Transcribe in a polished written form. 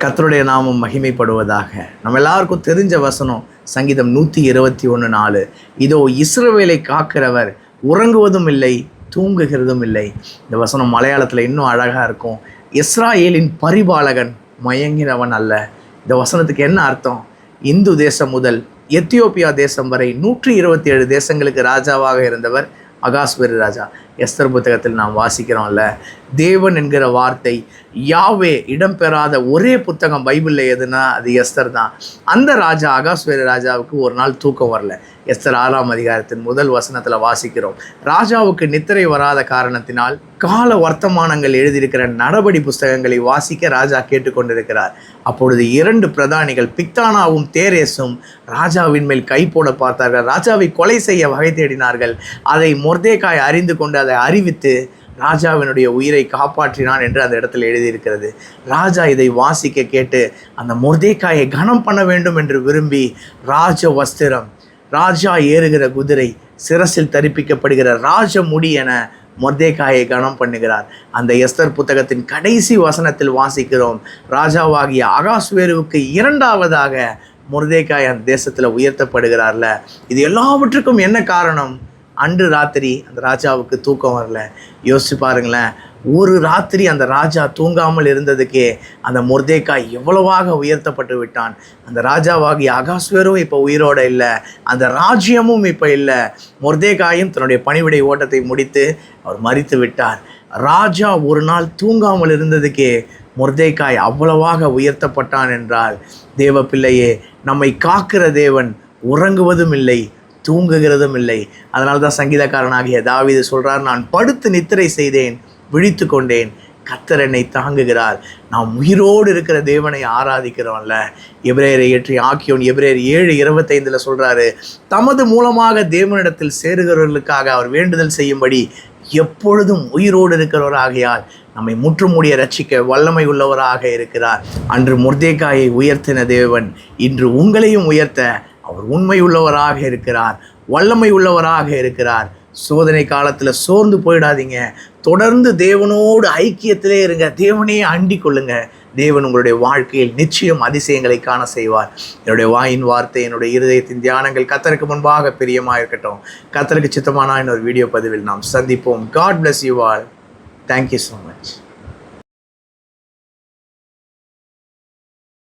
கர்த்தருடைய நாமம் மகிமைப்படுவதாக. நம்ம எல்லாருக்கும் தெரிஞ்ச வசனம் சங்கீதம் 121:4. இதோ இஸ்ரவேலை காக்கிறவர் உறங்குவதும் இல்லை தூங்குகிறதும் இல்லை. இந்த வசனம் மலையாளத்தில் இன்னும் அழகாக இருக்கும். இஸ்ராயேலின் பரிபாலகன் மயங்கினவன் அல்ல. இந்த வசனத்துக்கு என்ன அர்த்தம்? இந்து தேசம் முதல் எத்தியோப்பியா தேசம் வரை 127 தேசங்களுக்கு ராஜாவாக இருந்தவர் அகாஸ்வேரு ராஜா. எஸ்தர் புத்தகத்தில் நாம் வாசிக்கிறோம்ல, தேவன் என்கிற வார்த்தை யாவே இடம்பெறாத ஒரே புத்தகம் பைபிளில் எதுனா அது எஸ்தர் தான். அந்த ராஜா அகாஸ்வேரு ராஜாவுக்கு ஒரு நாள் தூக்கம் வரல. எஸ்தர் 6ஆம் அதிகாரத்தின் முதல் வசனத்தில் வாசிக்கிறோம். ராஜாவுக்கு நித்திரை வராத காரணத்தினால் கால வர்த்தமானங்கள் எழுதியிருக்கிற நடபடி புஸ்தகங்களை வாசிக்க ராஜா கேட்டுக்கொண்டிருக்கிறார். அப்பொழுது 2 பிரதானிகள் பிக்தானாவும் தேரேசும் ராஜாவின் மேல் கை போட பார்த்தார்கள். ராஜாவை கொலை செய்ய வகை தேடினார்கள். அதை மொர்தேகாய் அறிந்து கொண்டு அதை அறிவித்து ராஜாவினுடைய உயிரை காப்பாற்றினான் என்று அந்த இடத்துல எழுதியிருக்கிறது. ராஜா இதை வாசிக்க கேட்டு அந்த மொர்தேகாயை கனம் பண்ண வேண்டும் என்று விரும்பி ராஜ வஸ்திரம், ராஜா ஏறுகிற குதிரை, சிரசில் தரிப்பிக்கப்படுகிற ராஜ முடி என மொர்தேகாயை கனம் பண்ணுகிறார். அந்த எஸ்தர் புத்தகத்தின் கடைசி வசனத்தில் வாசிக்கிறோம், ராஜாவாகிய அகாஸ்வேருவுக்கு 2ஆவதாக மொர்தேகாய் அந்த தேசத்தில் உயர்த்தப்படுகிறார்ல. இது எல்லாவற்றுக்கும் என்ன காரணம்? அன்று ராத்திரி அந்த ராஜாவுக்கு தூக்கம் வரல. யோசிச்சு பாருங்களேன், ஒரு ராத்திரி அந்த ராஜா தூங்காமல் இருந்ததுக்கே அந்த மொர்தேகாய் எவ்வளவாக உயர்த்தப்பட்டு விட்டான். அந்த ராஜாவாகிய அகாஸ்வேரும் இப்போ உயிரோட இல்லை, அந்த ராஜ்யமும் இப்போ இல்லை. மொர்தேகாயும் தன்னுடைய பணிவிடை ஓட்டத்தை முடித்து அவர் மரித்து விட்டார். ராஜா ஒரு நாள் தூங்காமல் இருந்ததுக்கே மொர்தேகாய் அவ்வளவாக உயர்த்தப்பட்டான் என்றால், தேவ பிள்ளையே, நம்மை காக்கிற தேவன் உறங்குவதும் இல்லை தூங்குகிறதும் இல்லை. அதனால தான் சங்கீதக்காரனாகிய தாவீது சொல்கிறார், நான் படுத்து நித்திரை செய்தேன், விழித்து கொண்டேன், கர்த்தர் என்னை தாங்குகிறார். நாம் உயிரோடு இருக்கிற தேவனை ஆராதிக்கிறோம்ல. எபிரேயரை இயற்றிய ஆக்கியோன் எபிரேயர் 7:25 சொல்கிறாரு, தமது மூலமாக தேவனிடத்தில் சேருகிறவர்களுக்காக அவர் வேண்டுதல் செய்யும்படி எப்பொழுதும் உயிரோடு இருக்கிறவராகையால் நம்மை முற்றுமுடிய ரட்சிக்க வல்லமை உள்ளவராக இருக்கிறார். அன்று மொர்தேகாயை உயர்த்தின தேவன் இன்று உங்களையும் உயர்த்த அவர் உண்மை உள்ளவராக இருக்கிறார், வல்லமை உள்ளவராக இருக்கிறார். சோதனை காலத்தில் சோர்ந்து போயிடாதீங்க. தொடர்ந்து தேவனோடு ஐக்கியத்திலே இருங்க. தேவனையே அண்டிக் கொள்ளுங்க. தேவன் உங்களுடைய வாழ்க்கையில் நிச்சயம் அதிசயங்களை காண செய்வார். என்னுடைய வாயின் வார்த்தை, என்னுடைய இருதயத்தின் தியானங்கள் கர்த்தருக்கு முன்பாக பிரியமாக இருக்கட்டும். கர்த்தருக்கு சித்தமான இன்னொரு வீடியோ பதிவில் நாம் சந்திப்போம். God bless you all. Thank you so much.